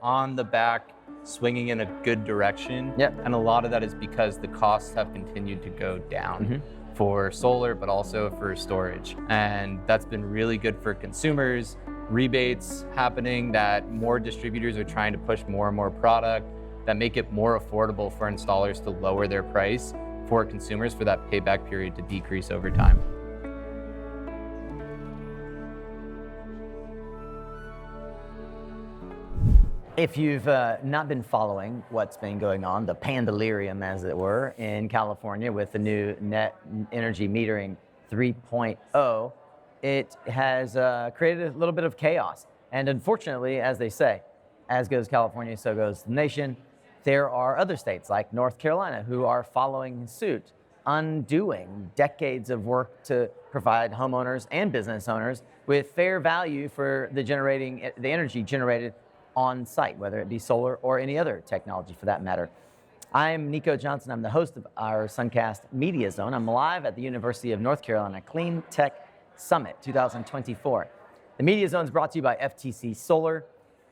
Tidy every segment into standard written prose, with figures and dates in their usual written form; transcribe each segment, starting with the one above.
on the back, swinging in a good direction. Yep. And a lot of that is because the costs have continued to go down for solar, but also for storage. And that's been really good for consumers. Rebates happening, that more distributors are trying to push more and more product that make it more affordable for installers to lower their price for consumers for that payback period to decrease over time. If you've not been following what's been going on, the pandalirium, as it were, in California with the new net energy metering 3.0, it has created a little bit of chaos. And unfortunately, as they say, as goes California, so goes the nation. There are other states like North Carolina who are following suit, undoing decades of work to provide homeowners and business owners with fair value for the energy generated on site, whether it be solar or any other technology for that matter. I'm Nico Johnson. I'm the host of our Suncast Media Zone. I'm live at the University of North Carolina Clean Tech Summit 2024. The Media Zone is brought to you by FTC Solar,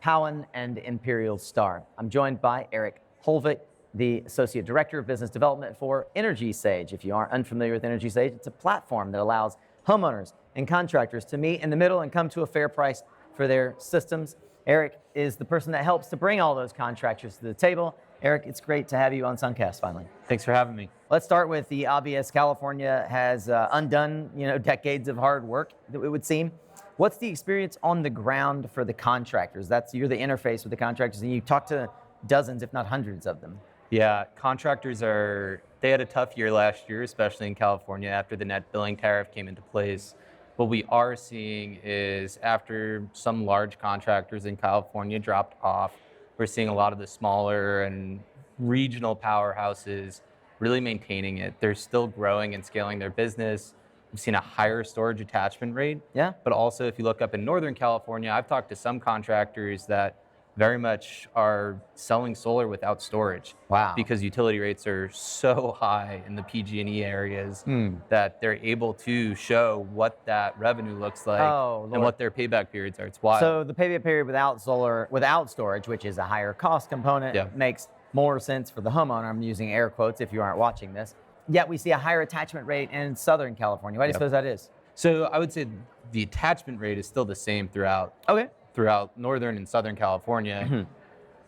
Powen, and Imperial Star. I'm joined by Erik Holvik, the Associate Director of Business Development for EnergySage. If you aren't unfamiliar with EnergySage, it's a platform that allows homeowners and contractors to meet in the middle and come to a fair price for their systems. Erik is the person that helps to bring all those contractors to the table. Erik, it's great to have you on Suncast finally. Thanks for having me. Let's start with the obvious. California has undone, decades of hard work, it would seem. What's the experience on the ground for the contractors? You're the interface with the contractors, and you talk to dozens, if not hundreds of them. Yeah, contractors they had a tough year last year, especially in California after the net billing tariff came into place. What we are seeing is after some large contractors in California dropped off, we're seeing a lot of the smaller and regional powerhouses really maintaining it. They're still growing and scaling their business. We've seen a higher storage attachment rate. Yeah. But also if you look up in Northern California, I've talked to some contractors that very much are selling solar without storage. Wow. Because utility rates are so high in the PG&E areas that they're able to show what that revenue looks like and what their payback periods are. It's wild. So the payback period without storage, which is a higher cost component, makes more sense for the homeowner. I'm using air quotes if you aren't watching this. Yet we see a higher attachment rate in Southern California. Why do you suppose that is? So I would say the attachment rate is still the same throughout Northern and Southern California.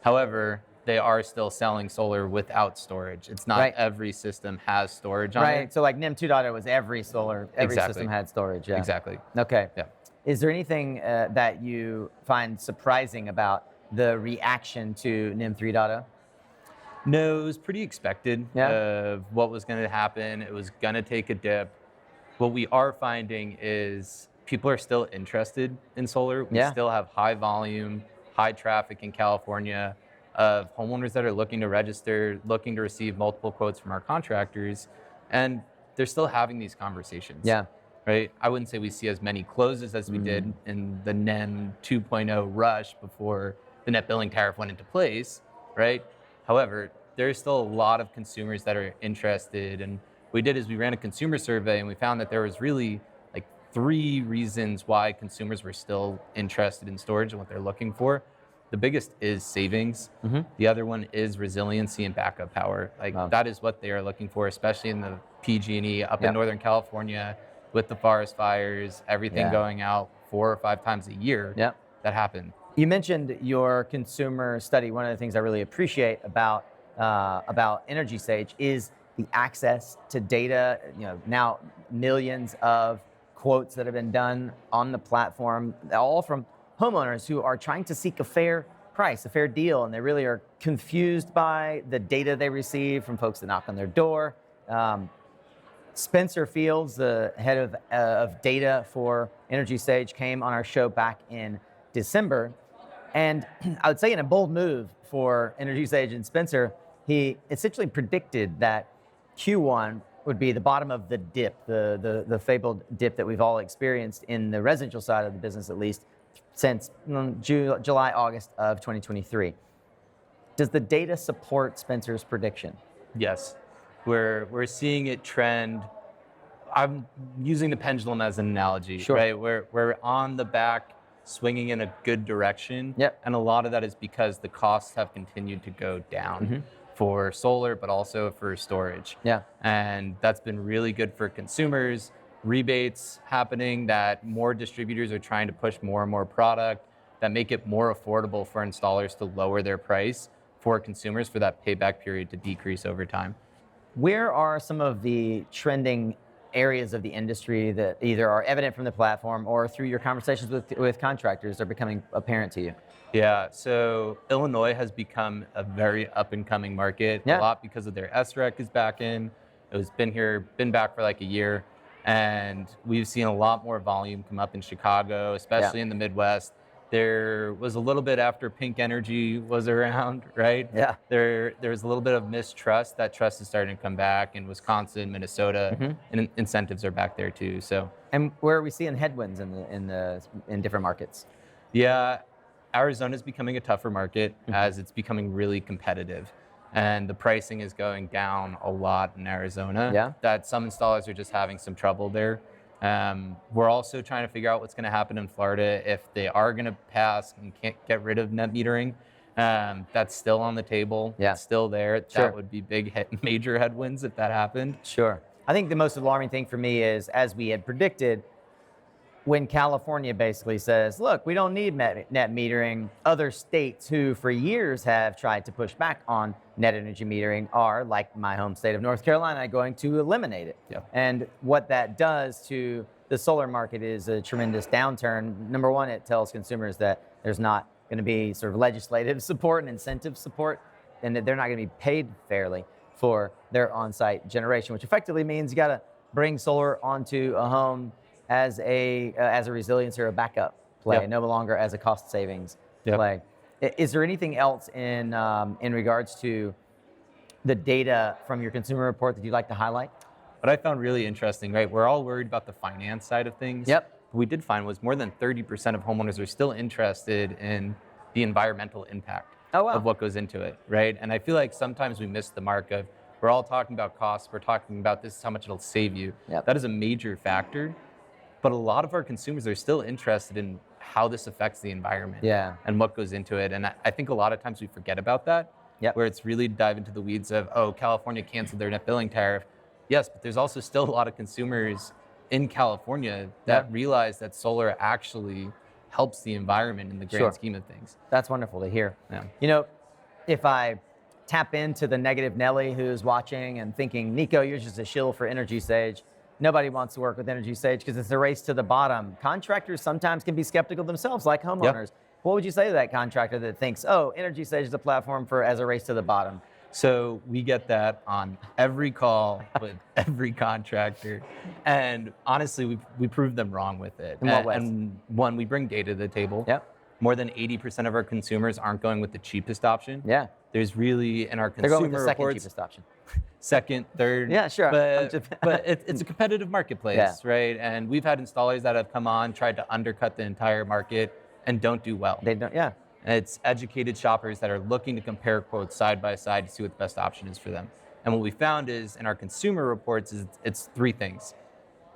However, they are still selling solar without storage. It's not every system has storage on it. Right, so like NEM 2.0 was every system had storage. Yeah. Exactly. Okay. Yeah. Is there anything that you find surprising about the reaction to NEM 3.0? No, it was pretty expected of what was going to happen. It was going to take a dip. What we are finding is people are still interested in solar. We still have high volume, high traffic in California of homeowners that are looking to register, looking to receive multiple quotes from our contractors, and they're still having these conversations. Yeah. Right? I wouldn't say we see as many closes as we did in the NEM 2.0 rush before the net billing tariff went into place, right? However, there's still a lot of consumers that are interested, and what we did is we ran a consumer survey and we found that there was really like 3 reasons why consumers were still interested in storage and what they're looking for. The biggest is savings. The other one is resiliency and backup power. That is what they are looking for, especially in the PG&E up in Northern California with the forest fires, everything going out 4 or 5 times a year that happened. You mentioned your consumer study. One of the things I really appreciate about EnergySage is the access to data. Now millions of quotes that have been done on the platform, all from homeowners who are trying to seek a fair price, a fair deal, and they really are confused by the data they receive from folks that knock on their door. Spencer Fields, the head of data for EnergySage, came on our show back in December. And I would say in a bold move for EnergySage and Spencer, he essentially predicted that Q1 would be the bottom of the dip, the fabled dip that we've all experienced in the residential side of the business, at least since July, August of 2023. Does the data support Spencer's prediction? Yes, we're seeing it trend. I'm using the pendulum as an analogy, right? We're on the back swinging in a good direction. Yep. And a lot of that is because the costs have continued to go down for solar, but also for storage. Yeah. And that's been really good for consumers. Rebates happening, that more distributors are trying to push more and more product that make it more affordable for installers to lower their price for consumers for that payback period to decrease over time. Where are some of the trending areas of the industry that either are evident from the platform or through your conversations with contractors are becoming apparent to you? Yeah, so Illinois has become a very up and coming market, a lot because of their SREC is back in. It was been back for like a year. And we've seen a lot more volume come up in Chicago, especially in the Midwest. There was a little bit after Pink Energy was around, right? Yeah. There was a little bit of mistrust. That trust is starting to come back in Wisconsin, Minnesota, and incentives are back there too. So. And where are we seeing headwinds in different markets? Yeah, Arizona is becoming a tougher market as it's becoming really competitive. And the pricing is going down a lot in Arizona. Yeah. That some installers are just having some trouble there. We're also trying to figure out what's going to happen in Florida if they are going to pass and can't get rid of net metering. That's still on the table. Yeah. It's still there. Sure. That would be major headwinds if that happened. Sure. I think the most alarming thing for me is, as we had predicted, when California basically says, look, we don't need net metering, other states who for years have tried to push back on net energy metering are, like my home state of North Carolina, going to eliminate it. Yeah. And what that does to the solar market is a tremendous downturn. Number one, it tells consumers that there's not going to be sort of legislative support and incentive support, and that they're not going to be paid fairly for their on-site generation, which effectively means you got to bring solar onto a home as a resilience or a backup play, no longer as a cost savings play. Is there anything else in regards to the data from your consumer report that you'd like to highlight? What I found really interesting, right? We're all worried about the finance side of things. Yep. What we did find was more than 30% of homeowners are still interested in the environmental impact of what goes into it, right? And I feel like sometimes we miss the mark of, we're all talking about costs, we're talking about this is how much it'll save you. Yep. That is a major factor. But a lot of our consumers are still interested in how this affects the environment and what goes into it. And I think a lot of times we forget about that, where it's really dive into the weeds of, oh, California canceled their net billing tariff. Yes, but there's also still a lot of consumers in California that realize that solar actually helps the environment in the grand scheme of things. That's wonderful to hear. Yeah. You know, if I tap into the negative Nelly who's watching and thinking, Nico, you're just a shill for EnergySage. Nobody wants to work with EnergySage because it's a race to the bottom. Contractors sometimes can be skeptical themselves, like homeowners. What would you say to that contractor that thinks, oh, EnergySage is a platform as a race to the bottom? So we get that on every call with every contractor. And honestly, we proved them wrong with it. In what ways? And one, we bring data to the table. Yep. More than 80% of our consumers aren't going with the cheapest option. Yeah. There's really, in our They're consumer going with the second reports, cheapest option. second, third. Yeah, sure. But it's a competitive marketplace, right? And we've had installers that have come on, tried to undercut the entire market and don't do well. They don't, And it's educated shoppers that are looking to compare quotes side by side to see what the best option is for them. And what we found is in our consumer reports is it's three things,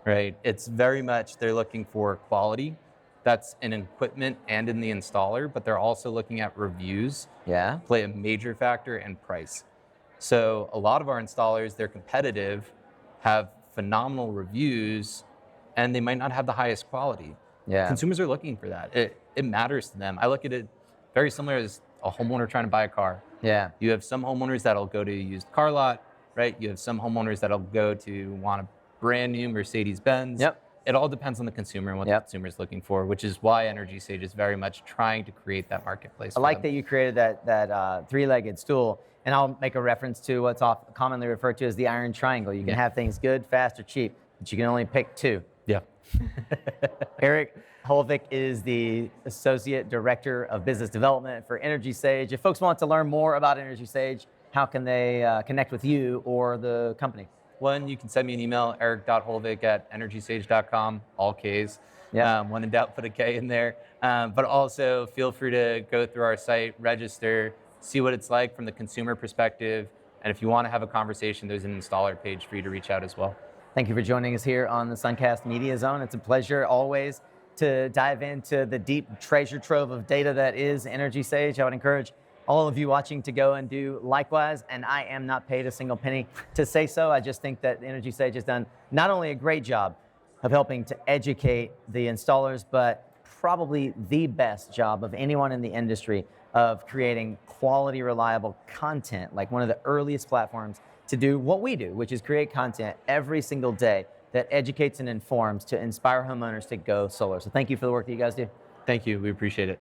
right? It's very much they're looking for quality. That's in equipment and in the installer, but they're also looking at reviews. Play a major factor, and price. So a lot of our installers, they're competitive, have phenomenal reviews, and they might not have the highest quality. Consumers are looking for that. It matters to them. I look at it very similar as a homeowner trying to buy a car. You have some homeowners that'll go to a used car lot, right? You have some homeowners that'll go to want a brand new Mercedes-Benz. It all depends on the consumer and what the consumer is looking for, which is why EnergySage is very much trying to create that marketplace. I like that you created that three-legged stool, and I'll make a reference to what's commonly referred to as the iron triangle. You can have things good, fast, or cheap, but you can only pick two. Erik Holvik is the Associate Director of Business Development for EnergySage. If folks want to learn more about EnergySage, how can they connect with you or the company? One, you can send me an email, eric.holvik@energysage.com, all Ks. When in doubt, put a K in there. But also feel free to go through our site, register, see what it's like from the consumer perspective. And if you want to have a conversation, there's an installer page for you to reach out as well. Thank you for joining us here on the Suncast Media Zone. It's a pleasure always to dive into the deep treasure trove of data that is EnergySage. I would encourage all of you watching to go and do likewise. And I am not paid a single penny to say so. I just think that EnergySage has done not only a great job of helping to educate the installers, but probably the best job of anyone in the industry of creating quality, reliable content, like one of the earliest platforms to do what we do, which is create content every single day that educates and informs to inspire homeowners to go solar. So thank you for the work that you guys do. Thank you. We appreciate it.